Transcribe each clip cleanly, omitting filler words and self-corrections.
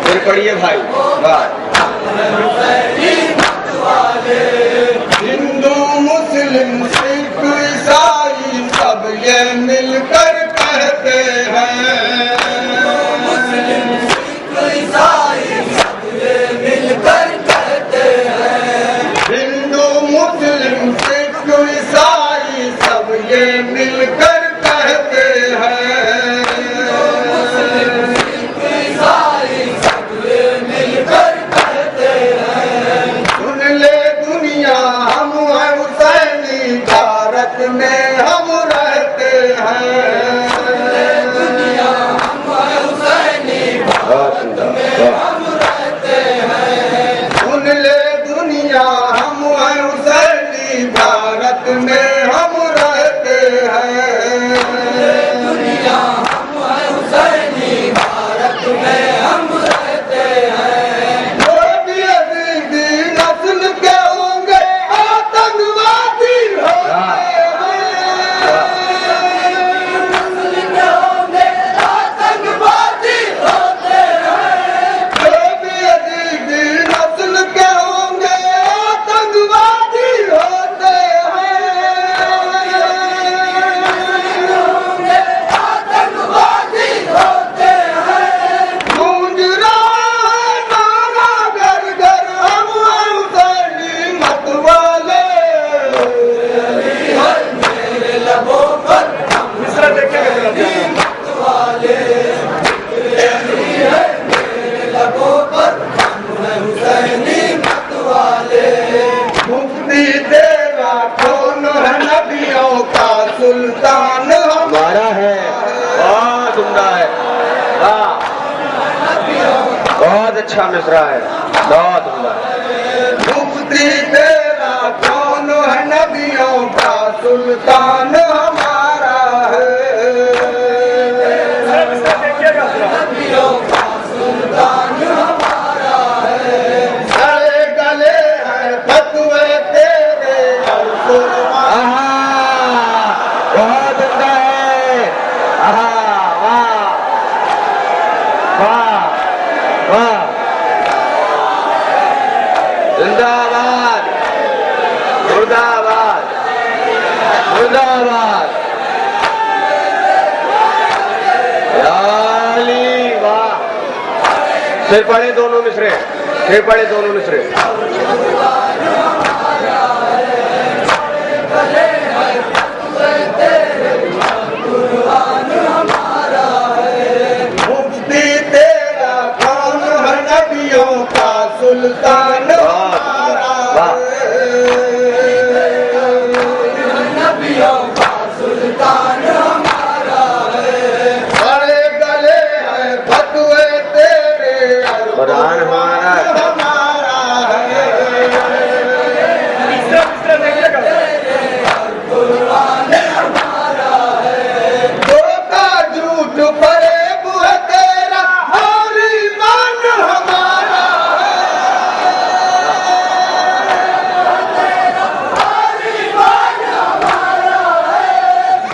फिर पढ़िए भाई। हिंदू मुस्लिम सिख ईसाई सब ये मिलकर कहते हैं, मुस्लिम सिख ईसाई सब ये मिलकर कहते हैं। हिंदू मुस्लिम सिख ईसाई सब ये मिलकर कहते हैं, मुस्लिम सिख ईसाई सब ये मिलकर कहते हैं। सुन ले दुनिया हम हैं हुसैनी, भारत में हम रहते हैं, दुनिया हम हुसैनी भारत में हम रहते हैं। सुन ले दुनिया हम हैं हुसैनी, भारत में हम रहते हैं, दुनिया हम हुसैनी भारत में हम रहते हैं। जो भी अजीजी नस्ल के होंगे आतंकवादी होते नस्ल के होंगे आतंकवादी होते हैं। जो भी अजीजी नस्ल के होंगे आतंकवादी होते होंगे आतंकवादी होते हैं। गूंज रहा है नारा घर घर हम हैं हुसैनी मत वाले, मेरे लबों पर मत वाले, मेरे लबों पर हम हैं हुसैनी मत वाले। मुफ्ती तेरा कौन है नबियों का सुल्तान हमारा है। बहुत उम्दा है। वाह, बहुत अच्छा मिसरा है, बहुत उम्दा है। मुफ्ती तेरा कौन है नबियों का सुल्तान हमारा है, नबियों का सुल्तान हमारा है। सारे गले हैं फतवे तेरे और कुर्बान। आहा, बहुत उम्दा है। आहा, वाह वाह वाह, जिंदाबाद मुर्दाबाद मुर्दाबाद। लाली वाह। फिर पढ़े दोनों मिसरे, फिर पढ़े दोनों मिसरे। मुफ्ती तेरा कौन है नबियों का सुल्तान हमारा है, नबियों का सुल्तान हमारा है। बड़े गले हैं फतवे तेरे और कुरान हमारा है। हमारा है, कुरान हमारा है। धोखा झूठ फरेब है तेरा और ईमान हमारा है,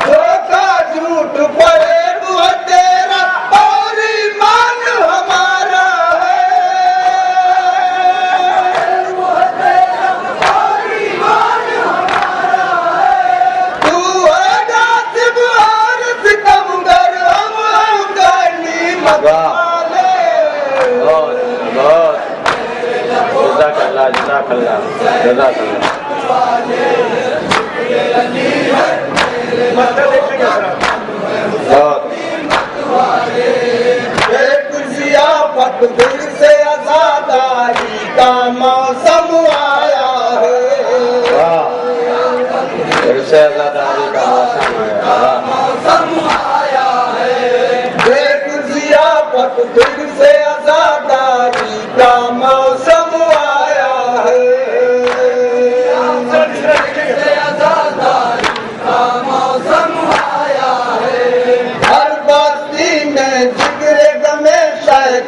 धोखा झूठ फरेब है तेरा और ईमान हमारा है। तू है गासिब और सितमगर हम हुसैनी मत वाले। बहुत बहुत जज़ाकल्लाह जज़ाकल्लाह जज़ाकल्लाह। बहुत एक जियाफत दिल से आजादारी का मौसम आया है, वाह, फिर से आज़ादारी का मौसम आया। वाह, मौसम आया है। एक जियाफत दिल से आजादारी का मौसम आया है, आजादारी का मौसम आया है। हर बस्ती में जिक्र गमे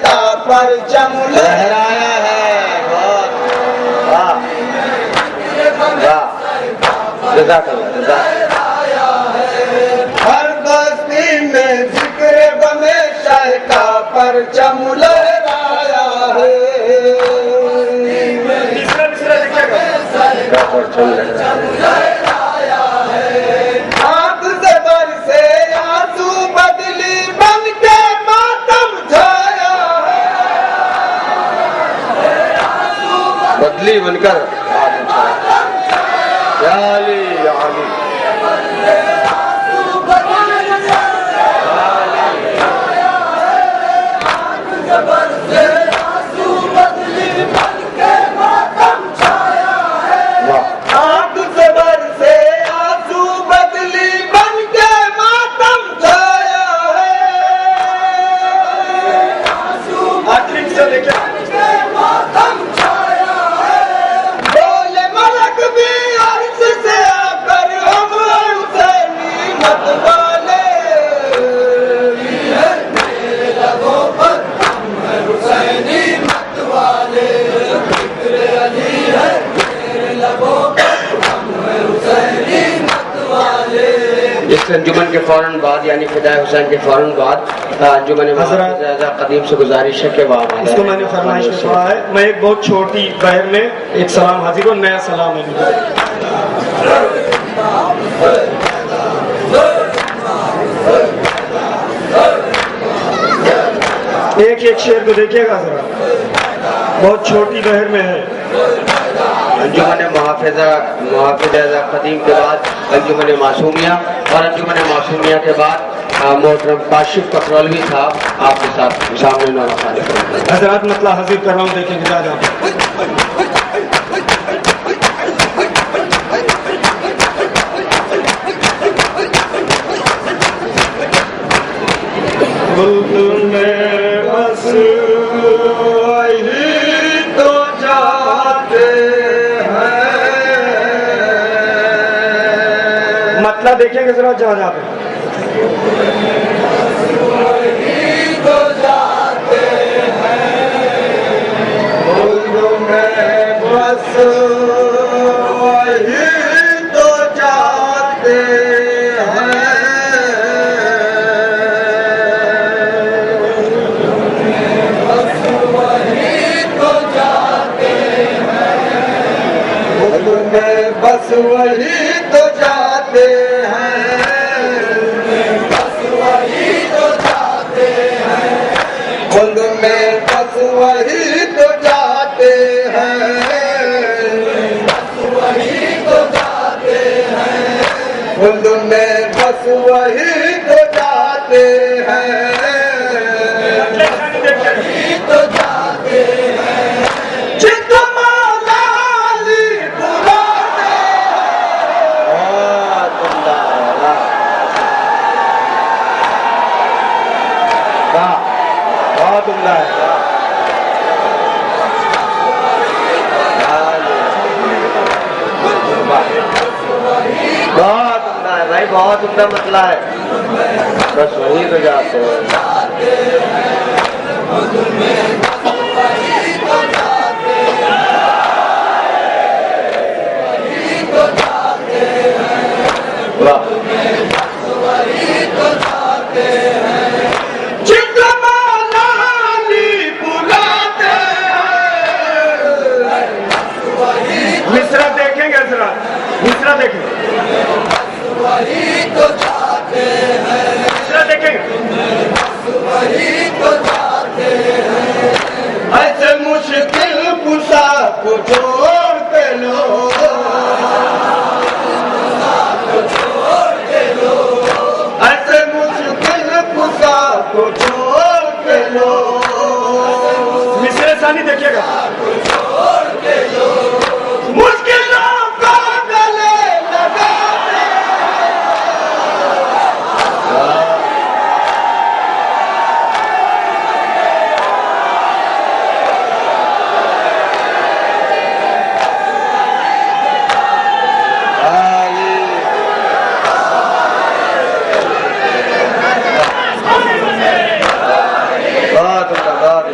का परचम लहराया है। बहुत वाह वाह, जज़ाकल्लाह जज़ाकल्लाह। हर बस्ती में जिक्र बने शाह का परचम लहराया है। का परचम लहराया आंख से बरसे आंसू बदली बन के मातम छाया है। बदली बनकर या अली या अली। आंख से बरसे आंसू बदली बन के मातम छाया है। आखिर से देखिए मातम छाया है। बोले मलक भी अर्श से आकर हम हुसैनी मत वाले मेरे लबों पर हम हैं हुसैनी मत वाले। जिक्र अली है मेरे लबों इस अंजुमन के फौरन बाद यानी फिदाए हुसैन के फौरन बाद अंजुमन कदीम से गुजारिश है कि वहाँ इसको मैंने फरमाइश में पढ़ा है। मैं एक बहुत छोटी बहर में एक सलाम हाजिर को नया सलाम है मुझे। एक एक शेर को देखिएगा जरा, बहुत छोटी बहर में है। अंजुमन मुहाफिज़ा कदीम के बाद अंजुमन मासूमिया और अंजुमन मासूमिया के बाद मोहतरम काशिफ ककरौलवी साहब आपके साथ सामने नौला खाने करेंगे। हजरात मतलब हाजिर कर रहा हूँ, देखेंगे जा बस वही तो जाते हैं। मतलब देखेंगे जरा जहाँ जहाँ पे तो जाते हैं में बस वही तो जाते हैं। बस वही तो जाते हैं। बस वही तो जाते हैं। खुद में बस वही तो जाते हैं। बस वही तो जाते हैं। खुद में बस वही तो जाते हैं। तो जाते हैं। जित मौला अली बुलाते बहुत उम्दा है। बहुत उम्दा है भाई, बहुत उम्दा मतला है। बस वही तो जाते हैं। वाह जित मौला अली बुलाते हैं। मिश्रा देखेंगे जरा, मिश्रा देखेंगे, वही तो जाते हैं। मिश्रा देखेंगे। वही तो जाते हैं। ऐसे मुश्किल कुशा को छोड़ते लो। ऐसे मुश्किल कुशा को छोड़ते लो। मिश्रा सानी देखिएगा। मुश्किलों को गले लगाते बहुत उम्दा, बहुत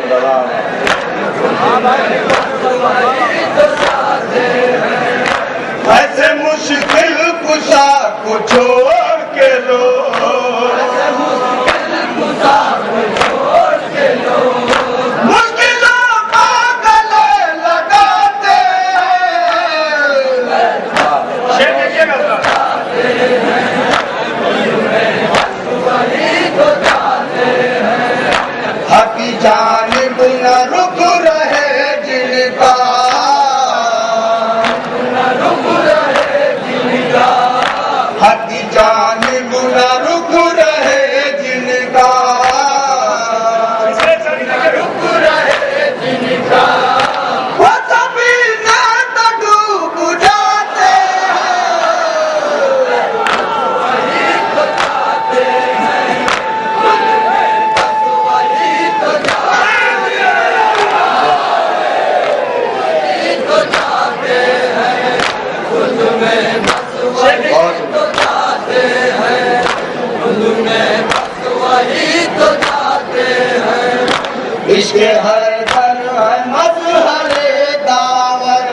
इश्क हैदर है मजहरे दावर,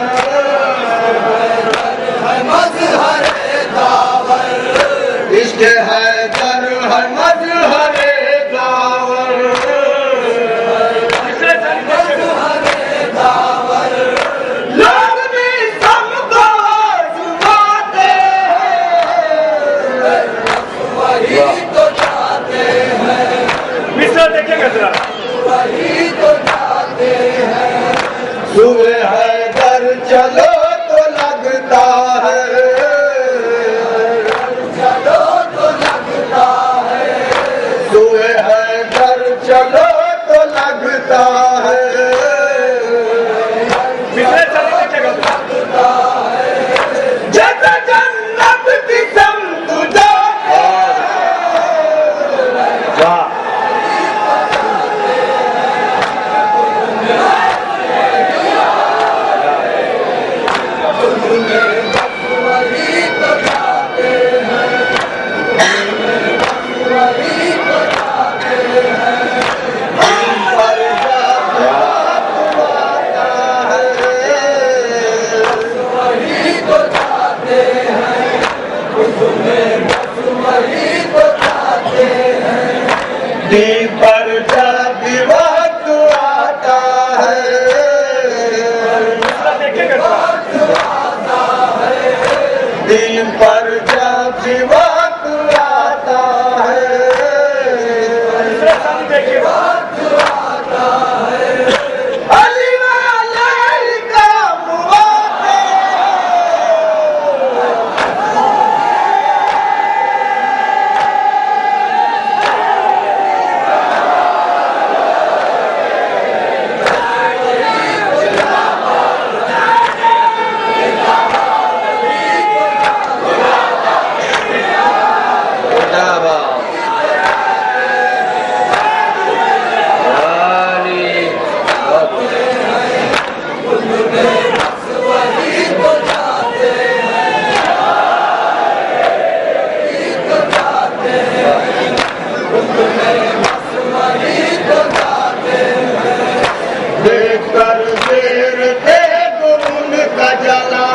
मजहरे दावर, इश्क हैदर है मजहरे दावर, मजहरे दावर, लोग भी सबको आजमाते हैं, वही तो चाहते हैं, मिश्रा देखिएगा जरा। वही तो चाहते हैं, सुबह हैदर चलो तो लगता है, चलो तो लगता है, सुबह हैदर चलो तो लगता है, मिश्रा चलिए देखिएगा जरा। जैसे जन्नत की समत जाते वाह वही तो चाहते हैं, वही तो चाहते हैं, पर जब आता है, वही तो चाहते हैं, वही तो चाहते हैं, दिन पर जब वक्त आता है, मिश्रा देखिएगा जरा। दिन पर जब वक्त आता है, मिश्रा सामने देखिएगा। अली वाले का मुआफ़े, देखकर शेर थे गुन का जला,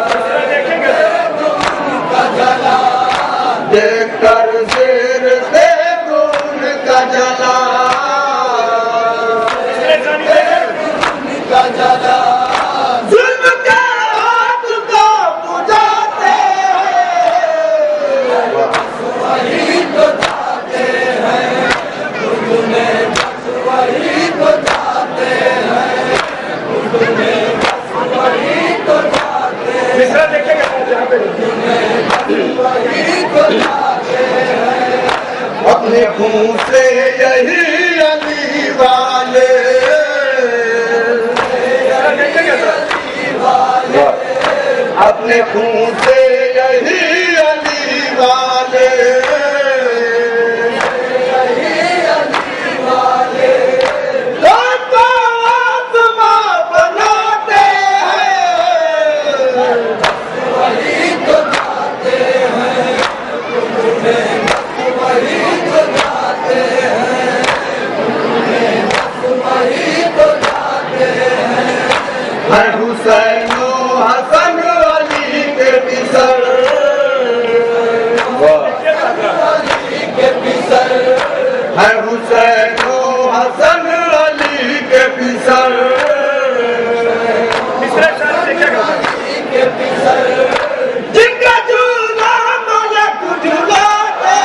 मिश्रा देखिएगा जरा। देखकर शेर थे गुन का जला, मिश्रा सामने देखिएगा। का जला, जुल्म के हाथ को बुझाते हैं, वही तो चाहते हैं, वही तो चाहते हैं, वही तो चाहते हैं, मिश्रा देखिएगा जहाँ पे वही तो चाहते हैं, अपने खून से यही अली वाले, मिश्रा देखिएगा जरा। अपने खून से यही अली वाले, लोगों आत्मा बनाते हैं, वही तो चाहते हैं, वही तो चाहते हैं, वही तो चाहते हैं, हर हुसैन हसन अली के पिसर, के पिसर, हर हुसैन हसन अली के पिसर, मिश्रा सामने देखिएगा जरा। के पिसर, जिनका झूला मलक झुलाते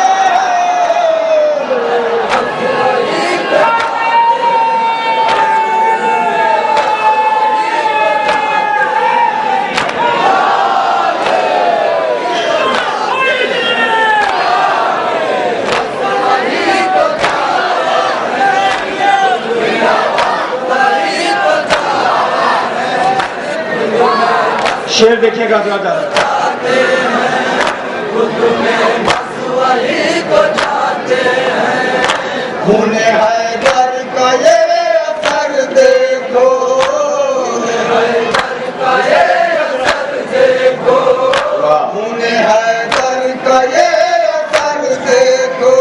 शेर देखिएगा जरा। वही तो चाहते हैं, खून हैदर का ये असर देखो, खून हैदर का ये असर देखो,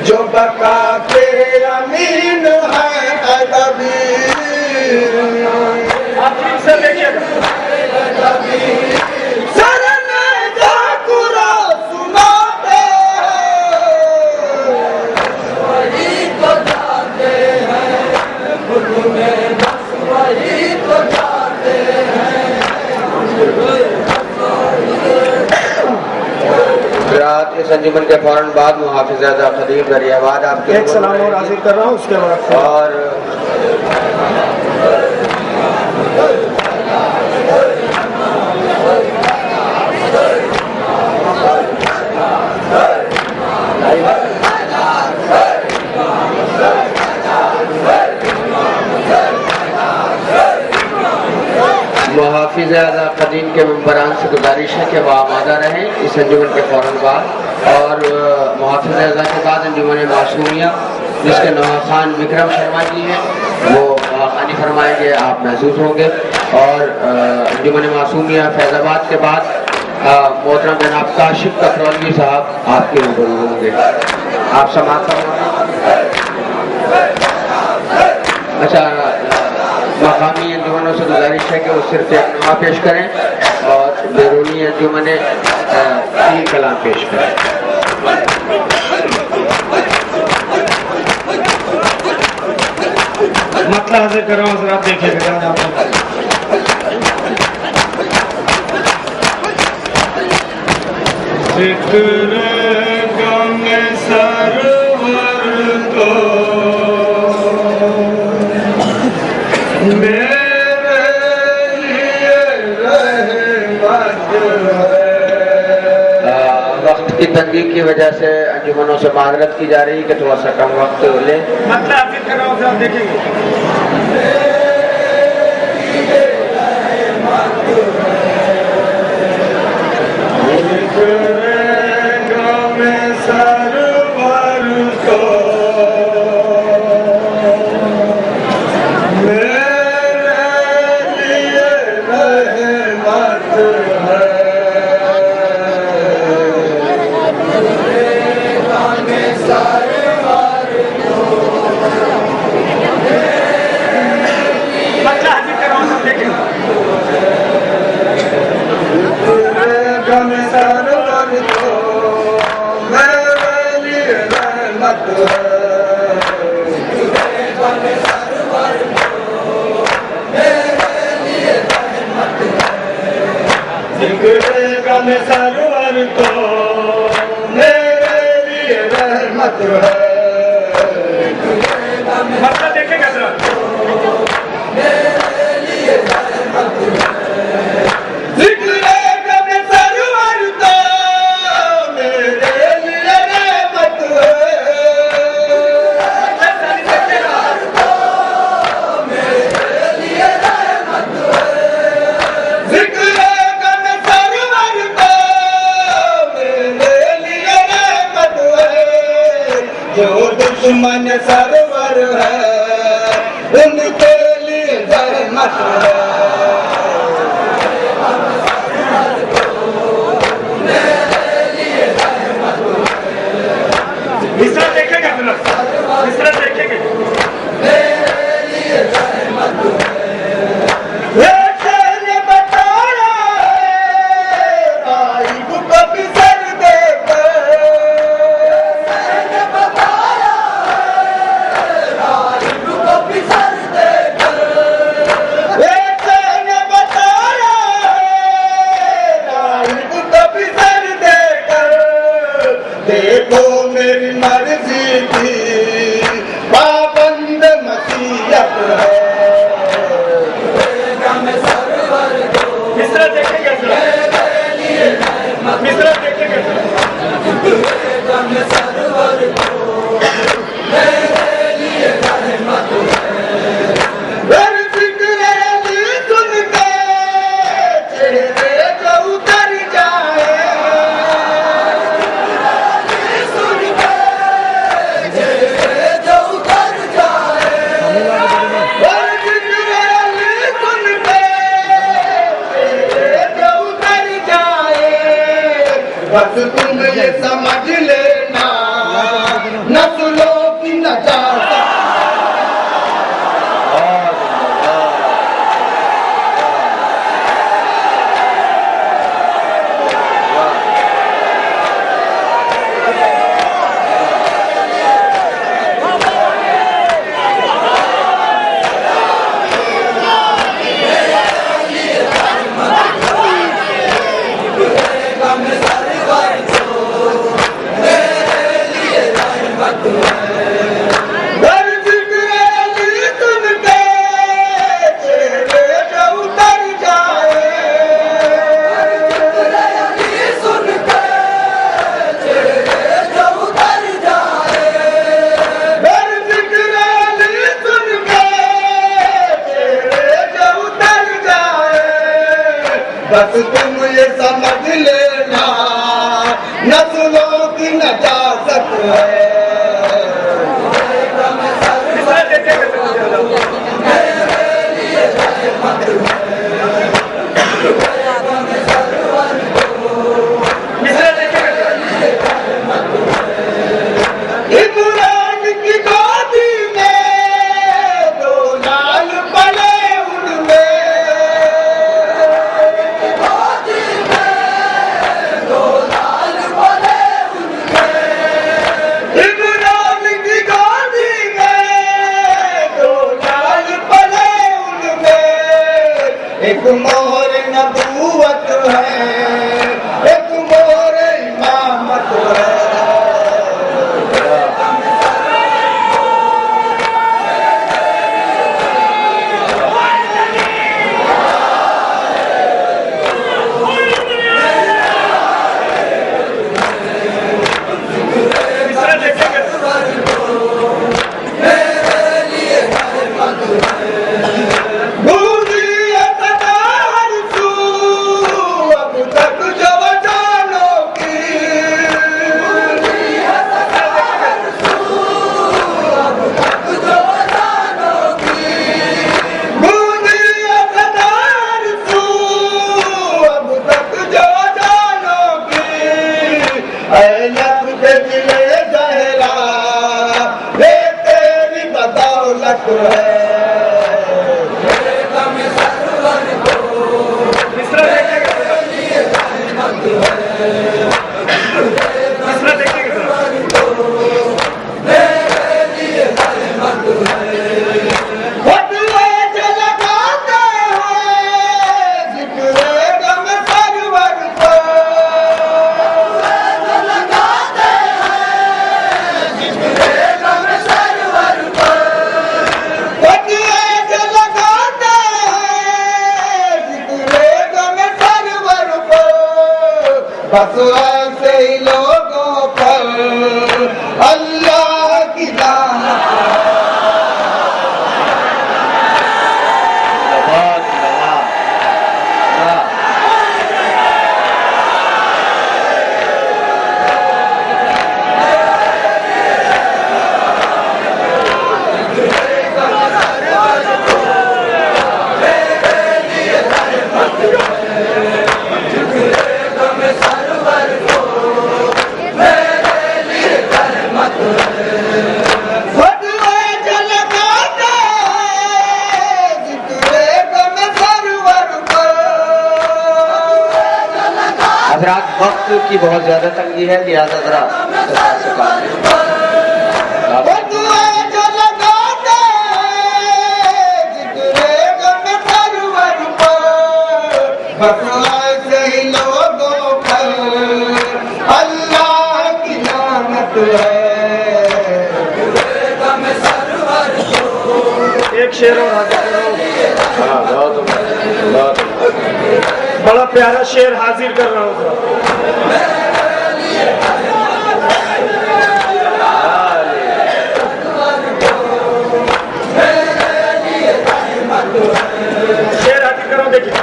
जो बका के अमीन है कबीर। सरने जाकुरा सुनाते वही तो जाते हैं, खुद में बस वही तो जाते हैं। रात इस अंजुमन के फौरन बाद मुहाफिज आज़ा खदीम दरियाबाद आपके एक सलाम और हाजिर कर रहा हूँ, उसके बाद और मुहाफिज आज़ा खदीम के मेंबरान से गुजारिश है कि वह आमादा रहें इस अंजुमन के फौरन बाद। और मुहाफिज आज़ा के बाद अंजुमन मासूमिया जिसके नवा खान विक्रम शर्मा जी हैं वो खानी फरमाएंगे, आप महसूस होंगे। और अंजुमन मासूमिया फैज़ाबाद के बाद मोहतरम जनाब काशिफ कफरौली साहब आपके रूबरू होंगे। आप समाप्त फरमाएं। अच्छा, मकामी अंजुमनों से गुजारिश है कि वो सिर्फ एक नमा पेश करें और बैरूनी अंजुमने 3 कलाम पेश करें। मतलब हाजिर कर रहा हूँ, जरा देखिएगा। जिक्र गम सरवर को मेरे लिए रहमत है। वक्त की तंगी की वजह से अंजुमनों से माजरत की जा रही है कि थोड़ा सा कम वक्त ले। मतलब हाजिर कर रहा हूँ, जरा देखेंगे। सरवर तो मेरे लिए रहमत है। मतलब देखेगा जरा। दुश्मन सरवर है उनके लिए रहमत है। मिश्रा देखेगा जरा, मिश्रा देखेंगे। एक बस तुम ये समझ लेना नस्लों की नजाकत है। इमरान की गोदी में दो लाल पले उनमें, इमरान की गोदी में दो लाल पले उनमें, एक मोहर नबूवत है, एक मोहर इमामत है। बस ऐसे ही लोगों पर अल्लाह की लानत वक्त की बहुत ज्यादा तंगी है, लिहाजा जरा लोगों पर अल्लाह की लानत है। एक शेर और बड़ा प्यारा शेर हाजिर कर रहा हूँ। शेर हाजिर कर रहा हूँ, देखिए।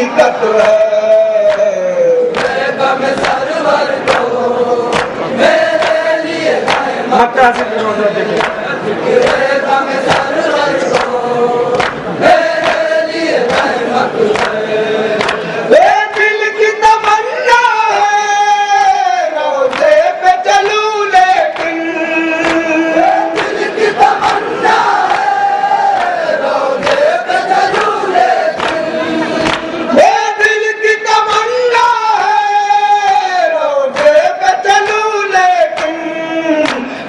हकीकत है। गम सरवर को मेरे लिए मक्का हासिल करो जरा देखिए। गम सरवर को मेरे लिए रहमत है। ए दिल की तमन्ना है रोज़े पे चलूं लेकिन, दिल की तमन्ना है रोज़े पे चलूं लेकिन, ए दिल की तमन्ना है रोज़े पे चलूं लेकिन,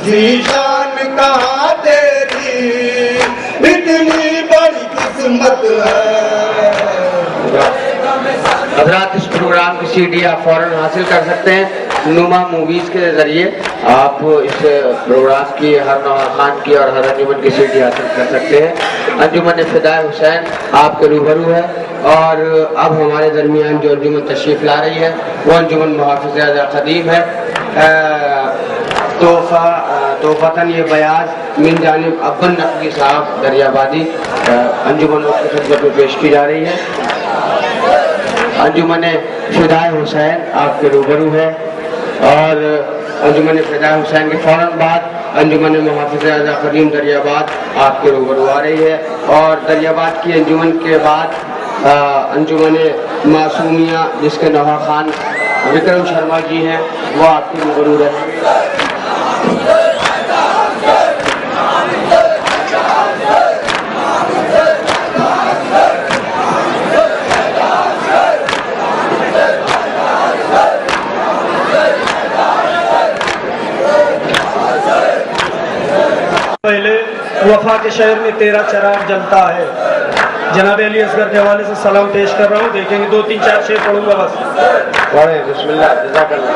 जीशान कहाँ तेरी इतनी बड़ी किस्मत है। हजरात इस प्रोग्राम की सीडी आप फौरन हासिल कर सकते हैं नुमा मूवीज के जरिए। आप इस प्रोग्राम की हर नवा खान की और हर अंजुमन की सीडी हासिल कर सकते हैं। अंजुमन फिदाए हुसैन आपके रूबरू है और अब हमारे दरमियान जो अंजुमन तशरीफ ला रही है वो अंजुमन मुहाफिज खदीम है। तोहफतन ये बयाज मिन जानिब अब्बन नकवी साहब दरियाबादी अंजुमन की खिदमत में पेश की जा रही है। अंजुमन फिदाए हुसैन आपके रूबरू है और अंजुमन फिदाए हुसैन के फौरन बाद अंजुमन मुहाफिज खदीम दरियाबाद आपके रूबरू आ रही है और दरियाबाद की अंजुमन के बाद अंजुमन मासूमिया जिसके नवा खान विक्रम शर्मा जी हैं वो आपके रूबरू है। पहले वफा के शहर में तेरा चराग जलता है। जनाब अली असगर के हवाले से सलाम पेश कर रहा हूँ। देखेंगे 2-3-4 शेर पढ़ूंगा बस। पढ़े बिस्मिल्लाह जज़ाकल्लाह।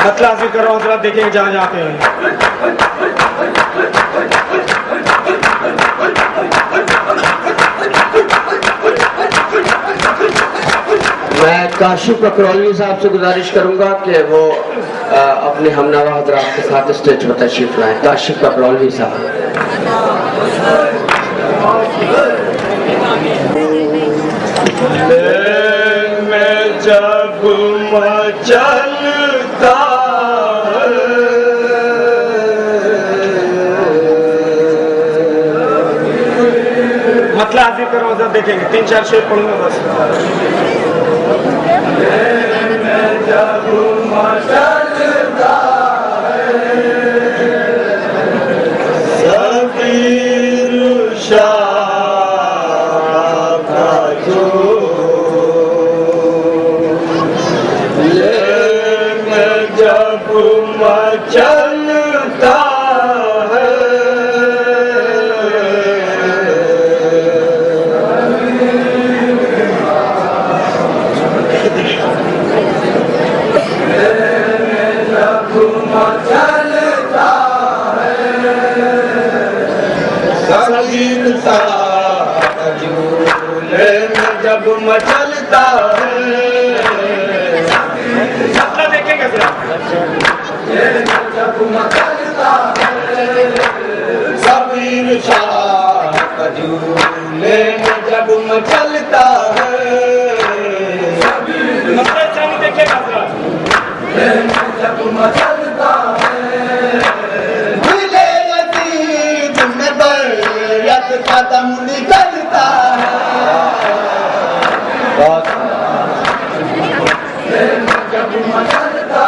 मतलब हासिल कर रहा हूँ जरा देखेंगे जहाँ जहाँ पे हैं। मैं काशिफ ककरौली साहब से गुजारिश करूंगा कि वो अपने हमनवा हजरात के साथ स्टेज पर तशरीफ लाएं। काशिफ ककरौली साहब। मैं जब मचलता मतलब हासिल कर रहा हूँ जरा देखेंगे 3-4 शेर पढ़ूंगा बस। जब मचलता सबीर शाह का जो ये मैं जब मचलता है मचलता सबीर शाह झूले में जब मचलता है, मतलब देखेंगे जरा जब मचलता सबीर शाह झूले में जब मचलता है, मतलब चालू देखेगा जरा। जब मचलता दिले यतीम में बरयत कदम निकलता है। जब मचलता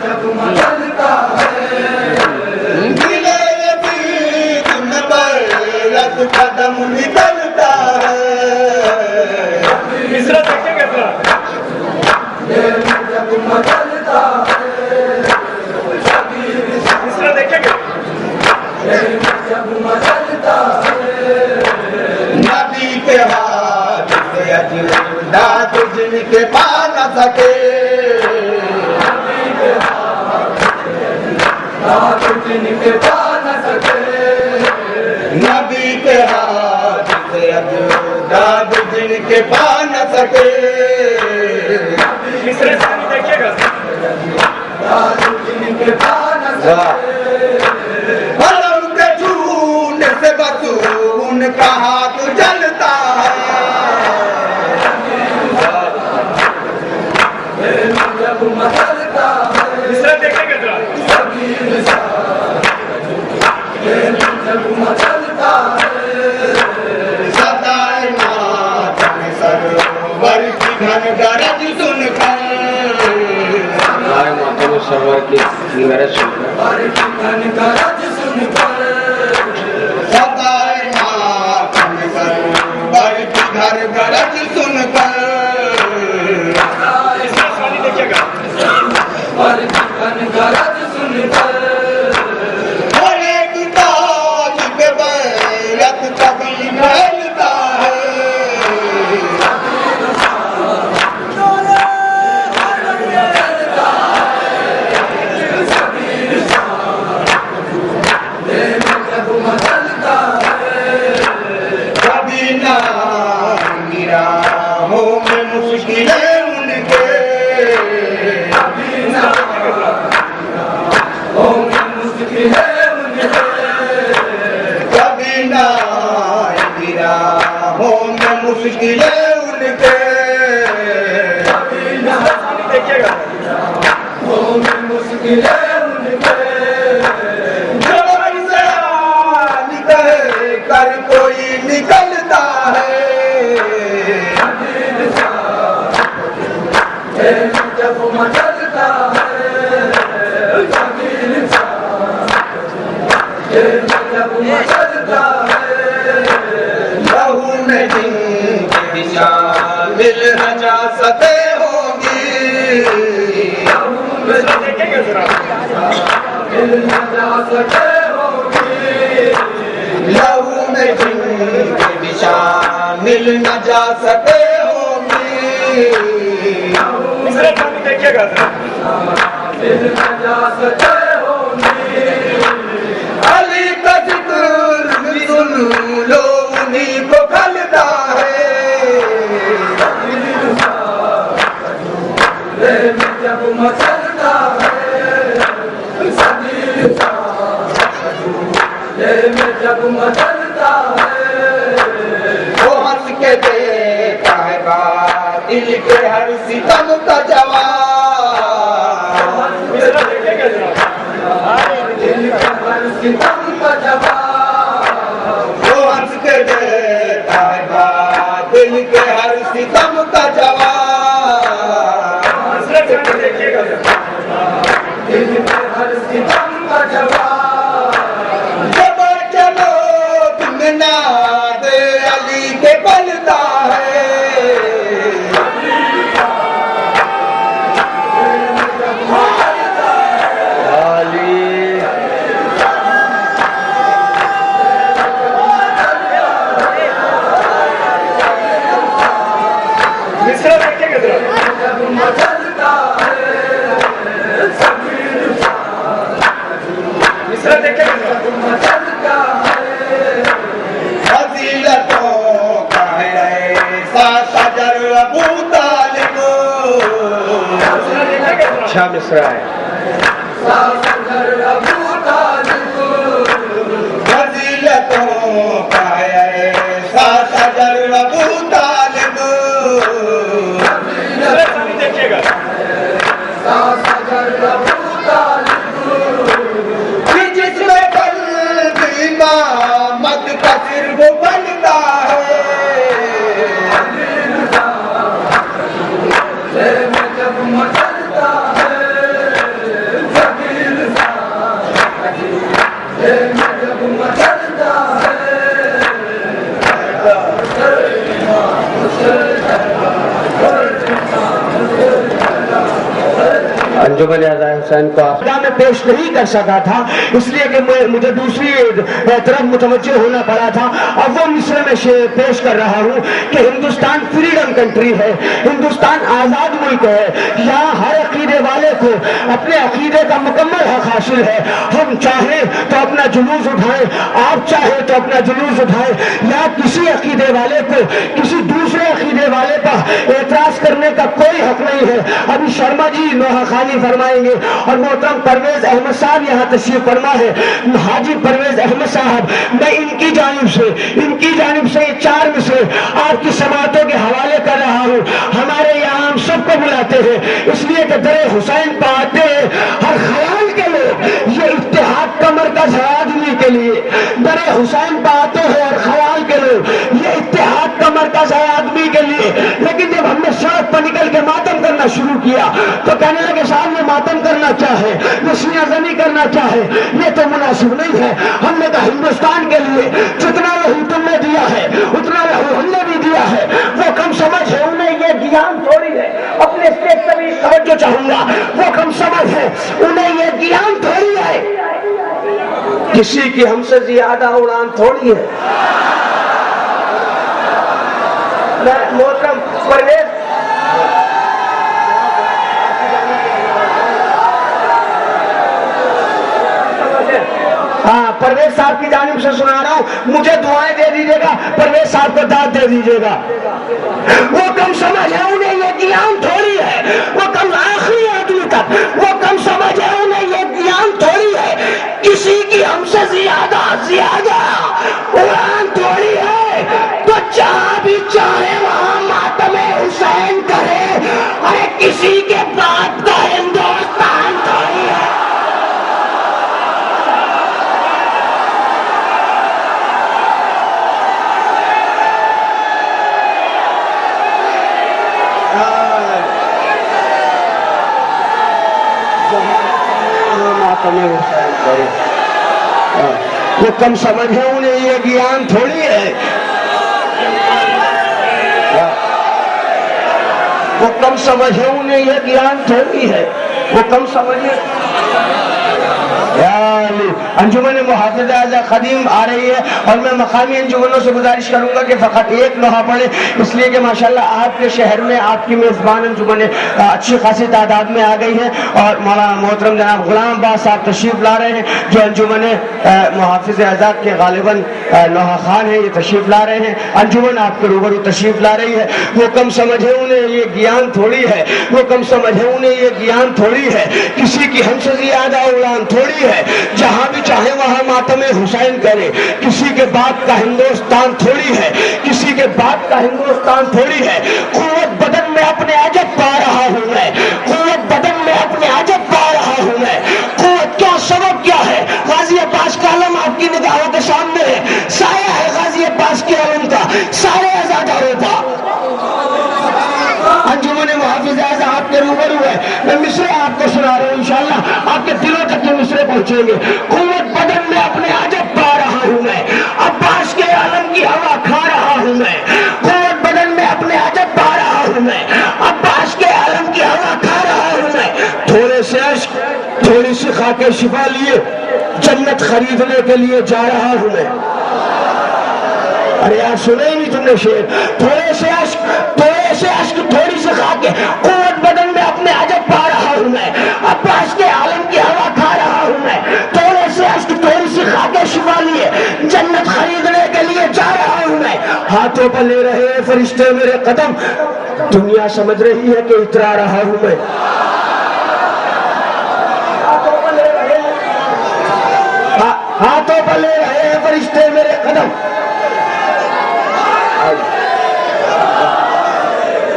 जब मचलता दिले यतीम में बरयत कदम निकलता है। तीसरा देखेंगे जरा। जब मचलता तीसरा देखेंगे जब मचलता नबी के हाथ से अजदाद जिनके पा न सके, जिनके पा न सके नबी के हाथ से अजदाद जिनके पा न सके, तीसरे सानी देखिएगा। जिनके पा न सके सरवर की गरज सुनकर बरखिकन गरज सुनकर सदाए मातम कर बरखी घर गरज सुनकर बरखिकन गरज सुनकर एक ताज पे बैरत कभी फैलता है कभी ना निराहों में मुश्किलें उनके कभी ना निराहों में मुश्किलें उनके जब से निकल कर कोई निकलता है जब मचलता है जब मचलता है लहू में जिनकी शामिल हजासते होगी लहू में जिनकी शामिल न जा सके होगी अली का जिक्र सुन लो उन्हीं को खलता है जब मचलता जब मचलता वो हंस के देता है दिल के हर सितम का जवाब सितम का जवाब वो हंस के देता है दिल के हर सितम का जवाब दिल के हर सितम का जवाब जब चलो तुम ना दे अली के पलता है जब मचलता मचलता फजीलतों का है ऐसा शजर अबू तालिब अच्छा मिसरा है फजीलतों का है ऐसा शजर अबू तालिब कि जिसमें कल्ब इमामत का सिर्फ बनता है जब मचलता जब मचलता अंजुमन आज़ा हुसैन को आप में पेश नहीं कर सका था, इसलिए कि मुझे दूसरी तरफ मुतवज्जो होना पड़ा था। अब वो मिस्र में पेश कर रहा हूँ कि हिंदुस्तान फ्रीडम कंट्री है, हिंदुस्तान आज़ाद मुल्क है। यहाँ हर अकीदे वाले को अपने अकीदे का मुकम्मल हक हासिल है। हम चाहें तो अपना जुलूस उठाएं, आप चाहें तो अपना जुलूस उठाएं। या किसी अकीदे वाले को किसी दूसरे अकीदे वाले पर एतराज करने का कोई हक नहीं है। अभी शर्मा जी नोहाखानी फरमाएंगे और मोहतरम परवेज अहमद साहब यहाँ तशरीफ फरमा है। हाजी परवेज अहमद साहब, मैं इनकी जानिब से 4 मिसरे आपकी समातों के हवाले कर रहा हूँ। हमारे यहाँ हम सबको बुलाते हैं, इसलिए कि दरे हुसैन पर आते हैं हर ख्याल के लोग। ये इत्तेहाद का मरकज है आदमी के लिए। दरे हुसैन पर आते हैं हर ख्याल के लोग, ये इत्तेहाद का मरकज है आदमी के लिए। लेकिन जब हमने सड़क पर निकल के मातम करना शुरू किया तो कहने लगे साहब ये मातम करना चाहे, ये सियाजनी करना चाहे, ये तो मुनासिब नहीं है। हमने कहा हिंदुस्तान के लिए जितना लहू तुमने दिया है उतना लहू हमने भी दिया है। वो कम समझ है, उन्हें ये ज्ञान थोड़ी है। अपने स्टेज पर भी तवज्जो चाहूंगा, वो कम समझ है, उन्हें ये ज्ञान थोड़ी है, किसी की हमसे ज्यादा उड़ान थोड़ी है। मोहतरम परवेज हाँ, परवेज साहब की जानिब से सुना रहा हूं, मुझे दुआएं दे दीजिएगा, परवेज साहब को दाद दे दीजिएगा। वो कम समझ है, उन्हें ये ज्ञान थोड़ी है, वो कम आखिरी आदमी तक वो कम समझ है, उन्हें ये ज्ञान थोड़ी है, किसी की हमसे ज्यादा उड़ान थोड़ी है। तो जहां भी चाहे वहां मातमे हुसैन करे, अरे किसी के बाप का हिंदुस्तान थोड़ी है। वो कम समझ है, उन्हें ये ज्ञान थोड़ी है, वो कम समझ है, उन्हें ये ज्ञान थोड़ी है, वो कम समझ है। अंजुमन मुहाफिज़ आज़ा खदीम आ रही है और मैं मकामी अंजुमनों से गुजारिश करूंगा कि फ़कत एक लोहा पढ़े, इसलिए कि माशाल्लाह आपके शहर में आपकी मेज़बान अंजुमन अच्छी खासी तादाद में आ गई है और मौलाना मोहतरम जनाब गुलाम अब्बास साहब तशरीफ ला रहे हैं जो अंजुमन मुहाफिज़ आज़ा के गालिबन लोहा खान है, ये तशरीफ ला रहे हैं। अंजुमन आपके रूबरू तशरीफ ला रही है। वो कम समझ है, उन्हें ये ज्ञान थोड़ी है, वो कम समझ है, उन्हें ये ज्ञान थोड़ी है, किसी की हमसे ज्यादा उड़ान थोड़ी है। जहां भी चाहे वहां मातमे हुसैन करे, किसी के बाप का हिंदुस्तान थोड़ी है, किसी के बाप का हिंदुस्तान थोड़ी है। कुव्वत बदन में अपने अजब पा रहा हूं मैं, कुव्वत बदन में अपने अजब पा रहा हूं मैं। कुव्वत क्या, सबब क्या है? गाजी अब्बास का आलम आपकी निगाहों के सामने है, साया है गाजी अब्बास के आलम का सारे आजादारों का। अंजुमन मुहाफिज़ आज़ा आपके रूबरू है, मैं मिसरे आपको सुना रहा हूँ, इंशाअल्लाह आपके दिलों तक ये मिसरे पहुंचेंगे। कुव्वत बदन में अपने अजब पा रहा हूँ मैं, अब्बास के आलम की हवा खा रहा हूँ मैं। कुव्वत बदन में अपने अजब पा रहा हूँ मैं, अब्बास के आलम की हवा खा रहा हूँ मैं। थोड़े से अश्क, थोड़ी सी खाके शिफा लिए जन्नत खरीदने के लिए जा रहा हूँ मैं। अरे यार सुने ही नहीं तुमने शेर? थोड़े से अश्क, थोड़ी सी खाके कुव्वत बदन में अपने अजब पा रहा हूँ मैं, अब्बास के आलम की हवा खा रहा हूँ मैं। थोड़े से अश्क, थोड़ी सी खाके शिफा लिए जन्नत खरीदने के लिए जा रहा हूँ मैं। हाथों पर ले रहे हैं फरिश्ते मेरे कदम, दुनिया समझ रही है कि इतरा रहा हूँ मैं। हाथों पर ले रहे हैं फरिश्ते मेरे कदम,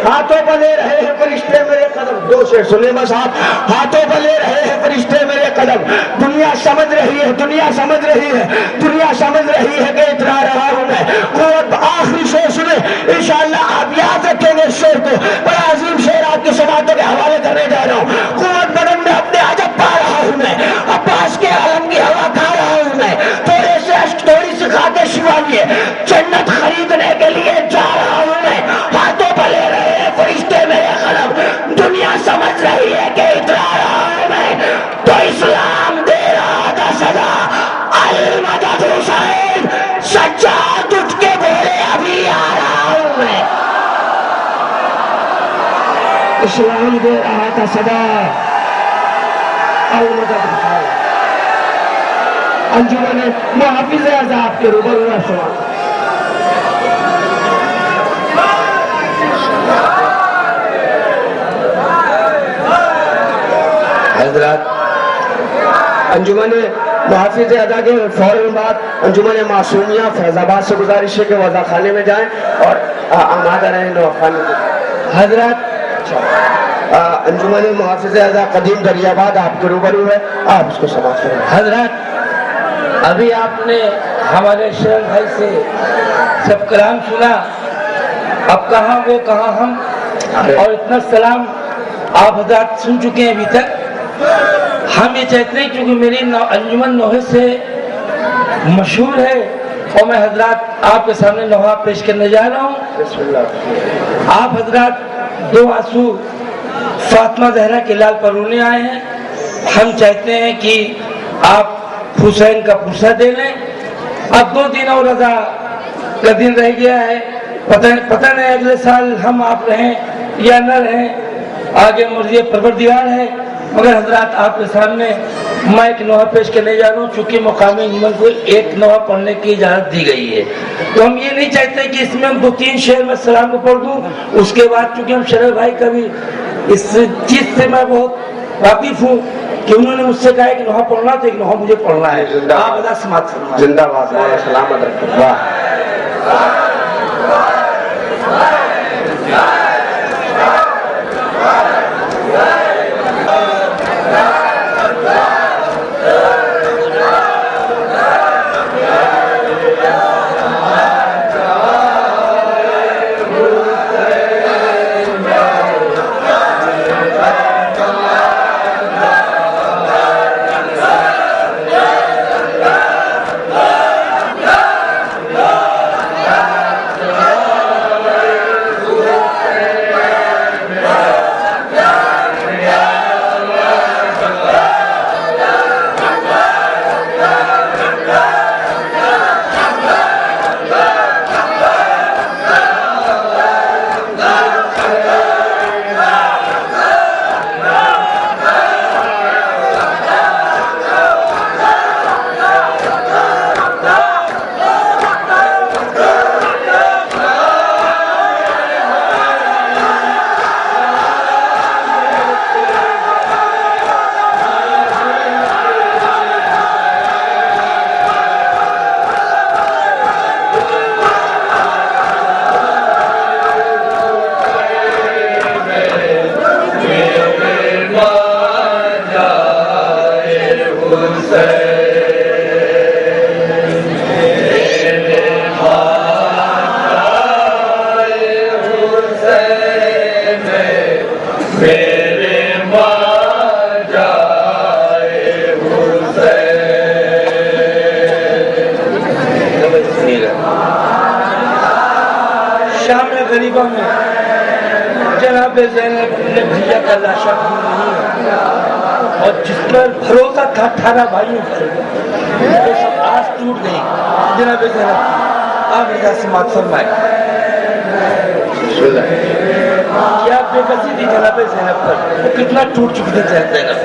हाथों पर ले रहे हैं फरिश्ते मेरे कदम। दो शेर सुने बस आप। हाथों पर ले रहे हैं फरिश्ते मेरे कदम, दुनिया समझ रही है, दुनिया समझ रही है, दुनिया समझ रही है कि इतरा रहा हूं मैं। कुव्वत आखिरी शेर सुने, इंशाअल्लाह आप याद रखेंगे इस शेर को। बड़ा अजीम शेर आपकी समातों के हवाले करने जा रहा हूँ। कुव्वत बदन में अपने अजब पा रहा हूं मैं, अब्बास के आलम की हवा खा रहा हूं मैं। थोड़े से अश्क, थोड़ी सी खाके शिफा लिए जन्नत खरीदने के लिए जा रहा हूं मैं। हाथों पर ले रहे हैं फरिश्ते मेरे कदम, दुनिया समझ रही है कि इतरा रहा हूं मैं। तो इस्लाम दे रहा था सदा, अल मदद हुसैन, सज्जाद उठ के बोले अभी आ रहा हूं मैं। इस्लाम दे रहा था सदा, अल मदद हुसैन। अंजुमन मुहाफिज़ आज़ा आपके रूबरू है सवाल। हज़रात, अंजुमन मुहाफिज़ आज़ा के फौरन बाद अंजुमन मासूमिया फैजाबाद से गुजारिश है कि वज़ा खाने में जाएं और आमादा रहें नवा खाने में। हज़रात, अंजुमन मुहाफिज़ आज़ा कदीम दरियाबाद आपके रूबरू है, आप उसको समाप्त करें। हज़रात, अभी आपने हमारे शेर भाई से सब कलाम सुना, अब कहाँ वो कहाँ हम, और इतना सलाम आप हजरात सुन चुके हैं अभी तक। हम ये चाहते हैं क्योंकि मेरी अंजुमन नोहे से मशहूर है और मैं हजरात आपके सामने नोहा पेश करने जा रहा हूँ। आप हजरात दो आंसू फातिमा जहरा के लाल पर रोने आए हैं। हम चाहते हैं कि आप हुसैन का पुरसा दे लें। अब 2 दिन और रजा का दिन रह गया है। पता नहीं अगले साल हम आप रहें या न रहें, आगे मर्जी परवरदिगार है। मगर हजरात आपके सामने मैं एक नोहा पेश करने जा रहा हूँ चूंकि मुकामी अंजुमन को एक नोहा पढ़ने की इजाजत दी गई है। तो हम ये नहीं चाहते कि इसमें हम 2-3 शेर में सलाम को पढ़ दूँ, उसके बाद चूंकि हम शरफ भाई का भी इस चीज से मैं बहुत वाकिफ हूँ कि उन्होंने मुझसे कहा कि नोहा पढ़ना तो एक नोहा मुझे पढ़ना है। आप बता समाज जिंदाबाद, सलामत रखें। वाह गरीबों में जनाब ज़ैनब ने भैया का लाशा नहीं और जिस पर भरोसा था 18 भाइयों पर वो सब आस टूट गई। जनाब ज़ैनब आप इधर समाज फरमाए क्या बेकसी थी जनाब ज़ैनब पर, वो कितना टूट चुकी थी ज़ैनब।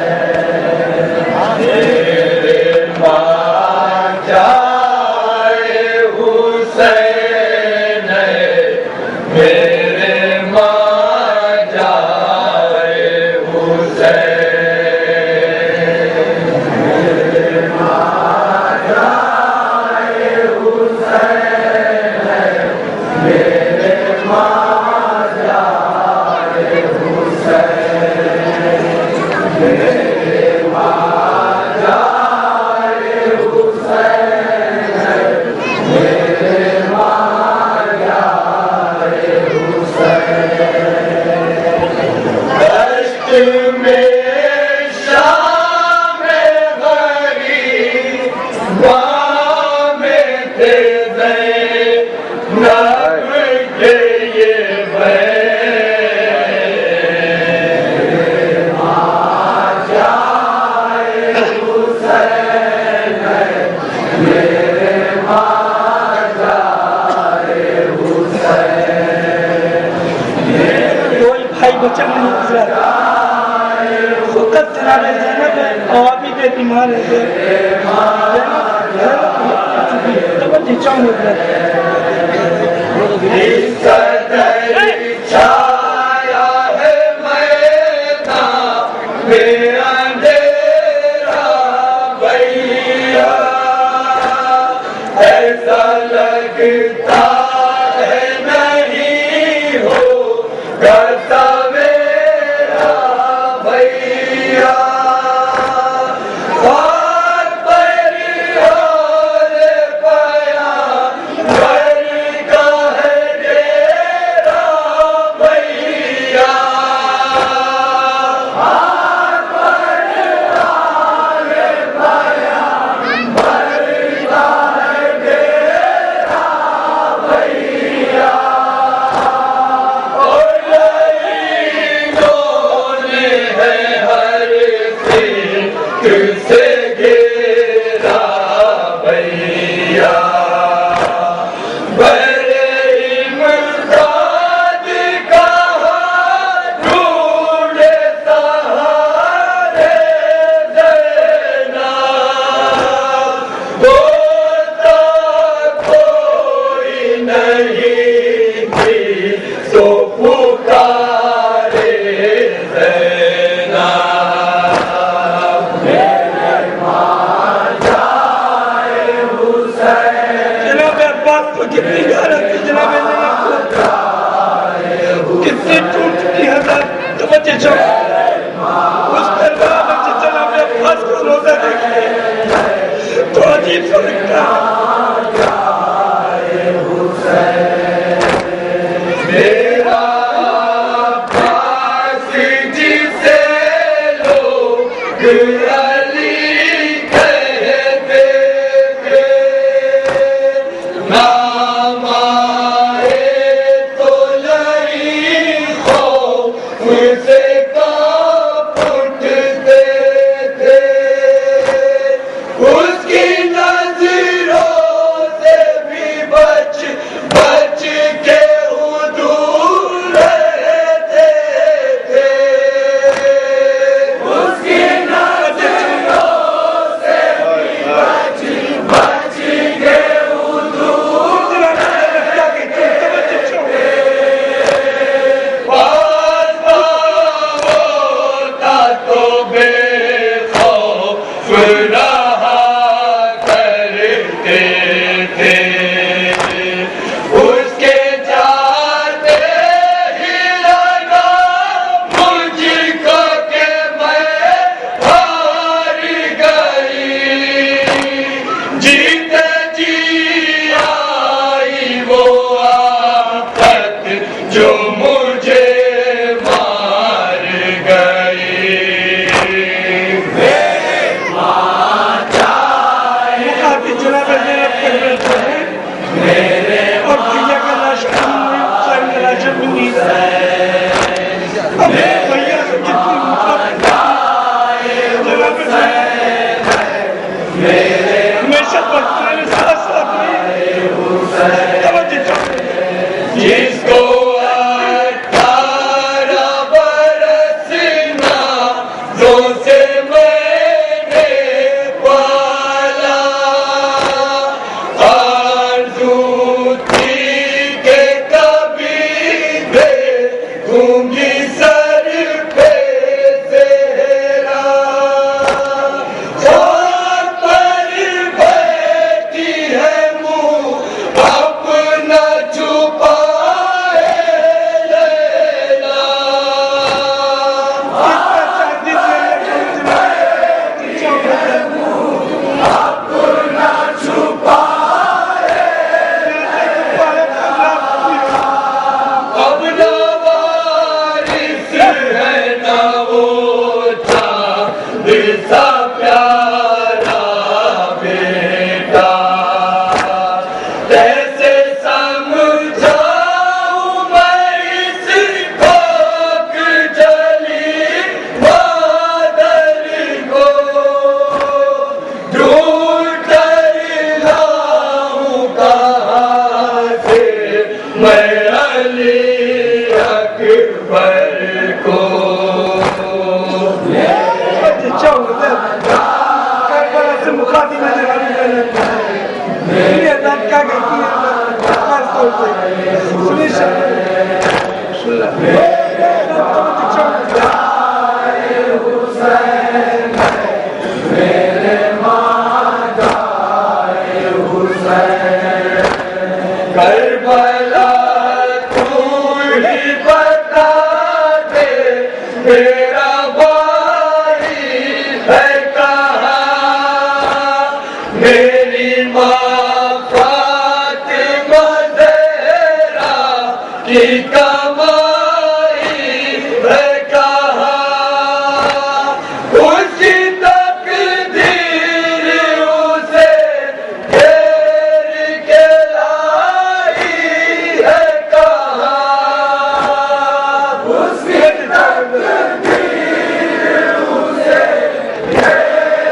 बीमार है छाया है मैदान में अंधेरा भैया, ऐसा लगता है नहीं हो करता मेरा भैया। से घेरा भैया बड़े इमदाद कहाँ ढूंढे सहारे देना होता कोई नहीं थी सो पुकारे देना जनाब अब्बास को कितनी गारत थी जनाब कितनी टूट चुकी हज़रत तवज्जो जो उस दरबार में जनाब अब्बास को रोजा देखिए तो अजीब सा लगता है मेरा अब्बास जिसे लोग अली कहते थे नाम आए तो लई खौफ से कांप उठते थे उसकी नजरों से भी बच बच के वो दूर रहते थे उसकी नजरों से भी बच बच के वो दूर रहते थे पासवा होता तो बेखौफ रहा करते थे उसके जाते ही लगा मुझको के मैं हार गई जीते जी आई वो आफत जो मुझे मार गई जनाब और भैया का लाशा मिली भैया से कितनी हमेशा मेरे साथ साथ जिसको 18 बरस नाज़ों से मैंने पाला आरज़ू थी कि कभी देखूंगी सर पे सेहरा खाक पर बैठी है मुँह अपना छुपाए लेना अपना छुपाए अब न वारिस है न वो चाँद सा प्यारा बेटा कैसे समझाऊं मैं इस खाक जली बादल को ढूंढ कर लाऊं कहाँ से मैं अली अकबर को करबला से मुखातिब नजर आ ये बात क्या कहती है खास तौर पे सुनिए करबला तू ही बता दे मेरा भाई है कहाँ मेरी माँ फातिमा ज़हरा की कमाई है कहाँ उसकी तकदीर उसे घेर के लाई है कहाँ उसकी तकदीर उसे घेर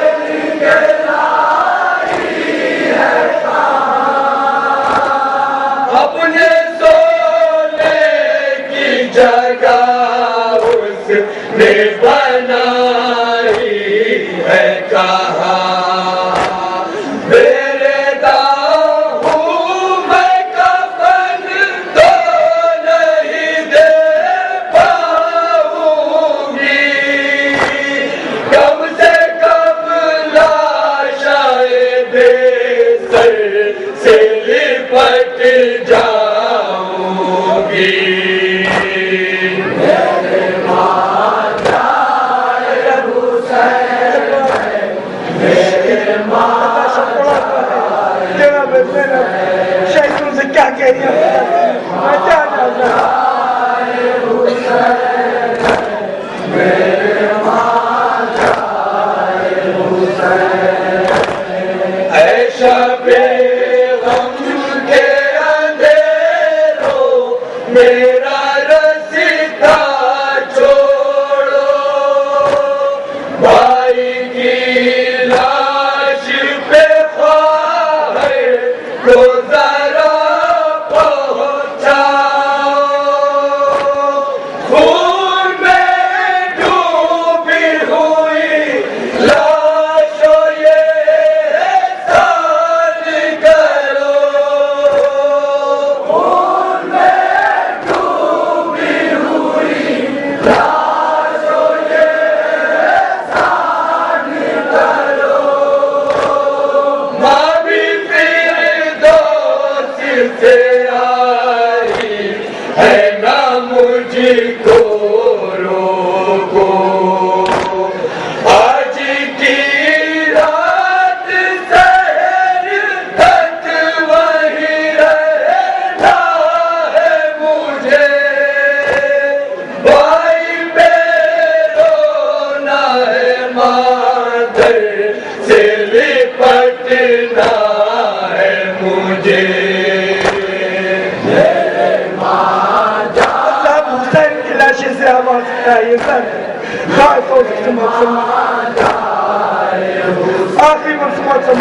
आखिरी मकसद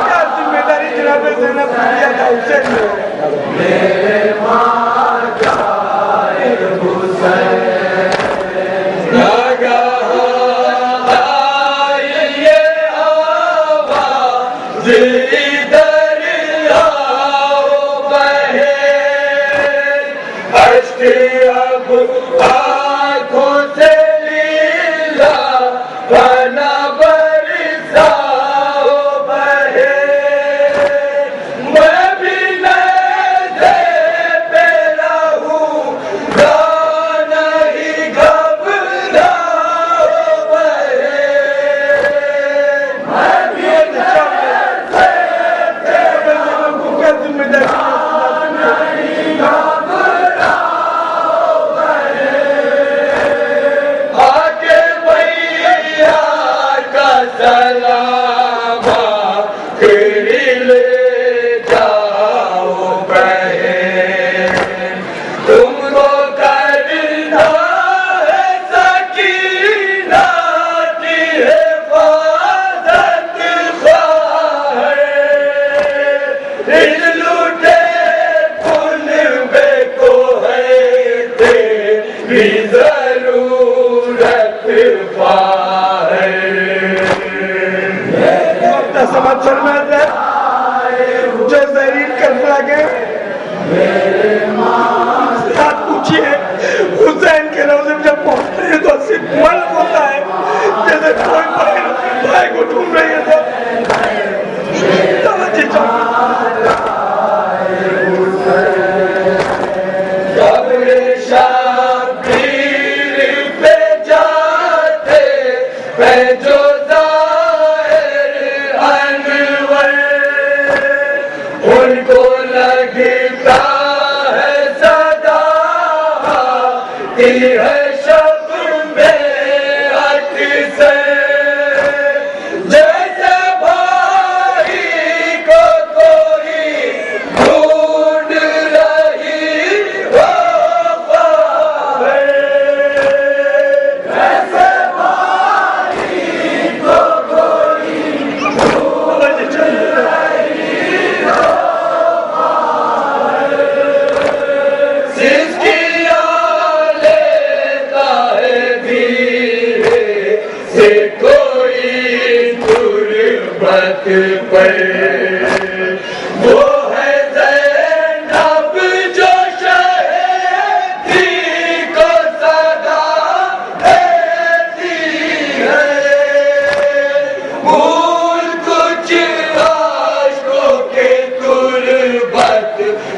क्या जिम्मेदारी जनाब ज़ैनब दिया था हुसैन के कोई गुर्बत पर वो है ज़ैनब जो शहीदी को सदा देती है भूल कुछ आशिकों के गुर्बत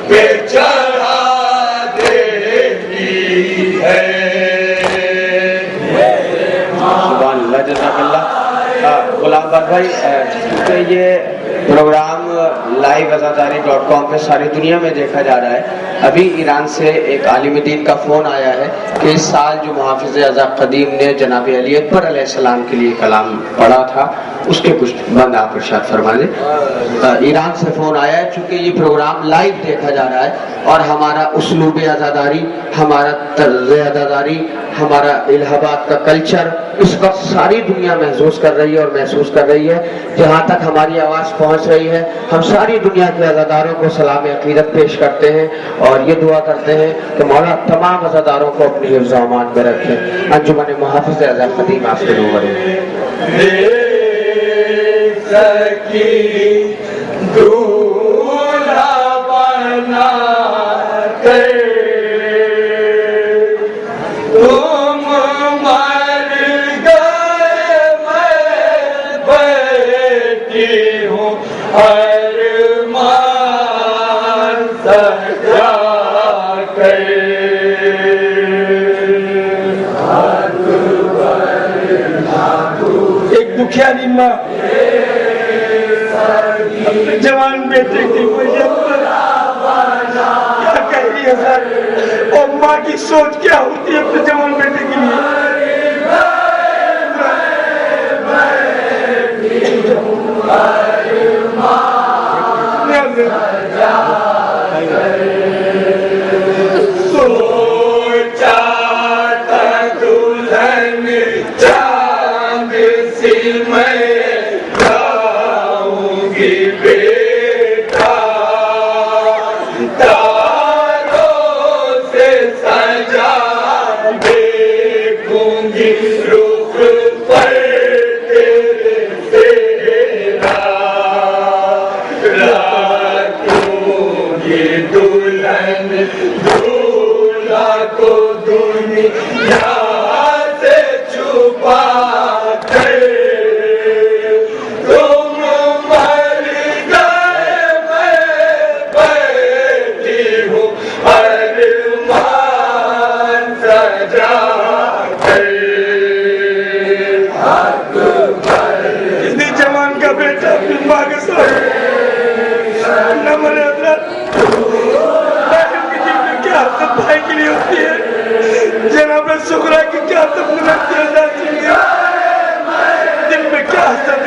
पे चढ़ा देती है। गुलाम भाई, क्योंकि ये प्रोग्राम live-azaadari.com पे सारी दुनिया में देखा जा रहा है। अभी ईरान से एक आलिम दीन का फ़ोन आया है कि इस साल जो मुहाफ़िज़ अज़ा क़दीम ने जनाब अली अकबर अलैहिस्सलाम के लिए कलाम पढ़ा था, उसके कुछ बंद आप इरशाद फरमा दें। ईरान से फ़ोन आया है, चूँकि ये प्रोग्राम लाइव देखा जा रहा है और हमारा उसलूब अज़ादारी, हमारा तर्ज़ अज़ादारी, हमारा इलाहाबाद का कल्चर इस वक्त सारी दुनिया महसूस कर रही है और महसूस कर रही है। जहाँ तक हमारी आवाज़ पहुँच रही है, हम सारी दुनिया के अज़ादारों को सलाम अक़ीदत पेश करते हैं और ये दुआ करते हैं कि मौला तमाम अज़ादारों को अपनी हिफ्ज़ व अमान में रखें। अंजुमन मुहाफ़िज़ अज़ा क़दीम आपसे रूबरू। दूल्हा बना कर तुम मर गए, मैं बैठी हूँ अरमान सजा कर। एक दुखिया माँ अपने जवान बेटे की क्या कह रही है सर, और माँ की सोच क्या होती है अपने जवान बेटे के लिए। सोचा था दुल्हन चांद सी मैं जाऊंगी बेटा, तारों से सजा देखूंगी रुख पर तेरे तेरा, राखूंगी दुल्हन दूल्हा को दुनिया से छुपा कर। तुम मर गए, मैं बैठी हूँ अरमान सजा कर। किसी जवान का बेटा अपनी माँ के साथ न मरे क्या सब भाई के लिए होती है। जनाब शुक्रा की क्या सब दिन में क्या सब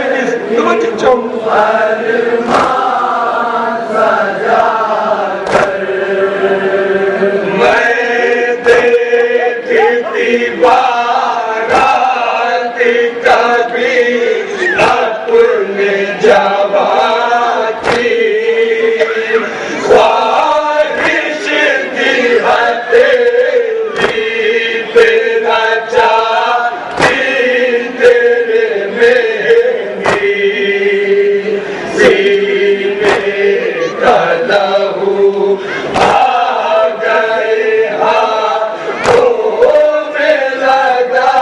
मैं देखती बारात कभी अपने जवान की, ख्वाहिश की हथेली पे नचाती तेरे मेहंदी, सीने का लहू आ गए हाथों में लगा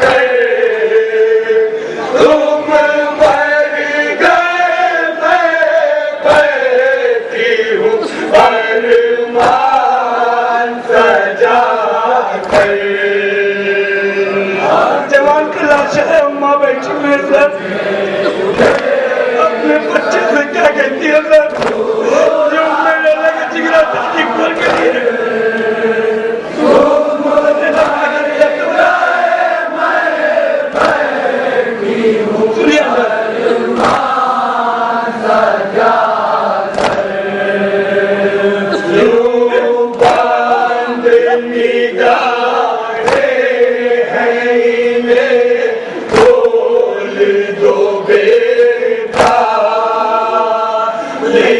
कर। तुम मर गए, मैं बैठी हूँ अरमान सजा कर। जवान का लाश है, माँ बैठी मेरे साथ अपने बच्चे से क्या कहती है सर, जो मेरे लगे जिगरा दादी खोल के लिए सुनिए बांध निगाहे हैं इन्हें खोल दो बेटा, ले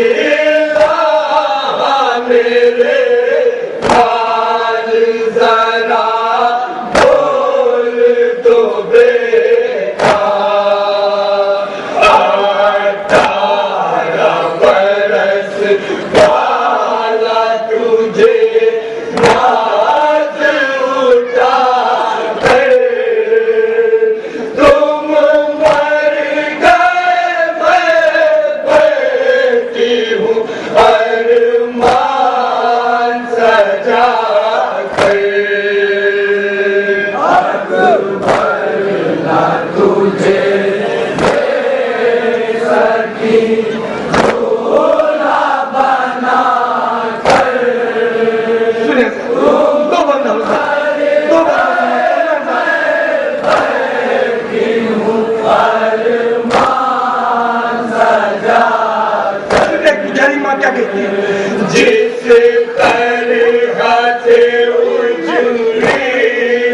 से तरह से उजली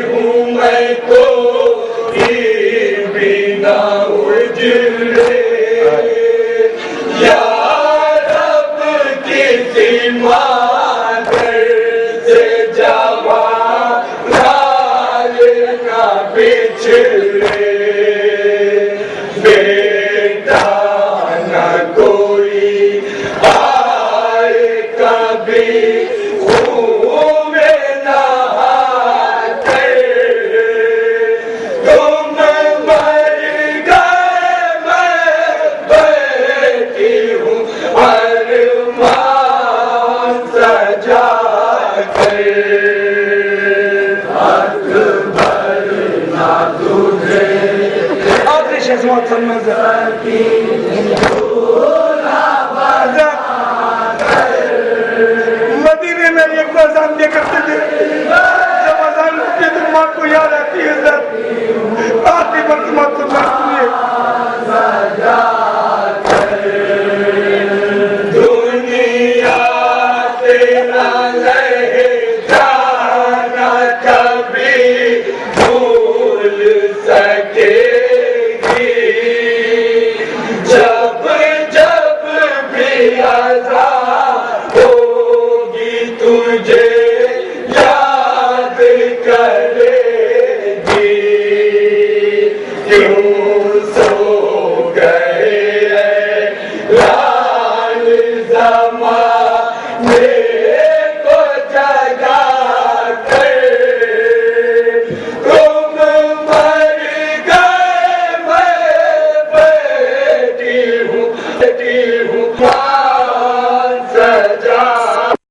हूँ मैं तो बिना उजले या रब किसी मादर से जवान ना पिछले बेटा न कोई आए कभी खूह में नहाकर तुम मर गए मैं बैठी हूँ अरमान सजा कर आखिरी शेषवाद सलमान से मदीने में एक अजान दिया करते थे, जब अजान होती है तो माँ को याद आती है सर, आती वक्त माँ को सुनिए। दुनिया तेरा लहे जाना कभी भूल सकेगी जब जब भी आज़ाद होगी तुझे याद करेगी क्यों सो गए लाल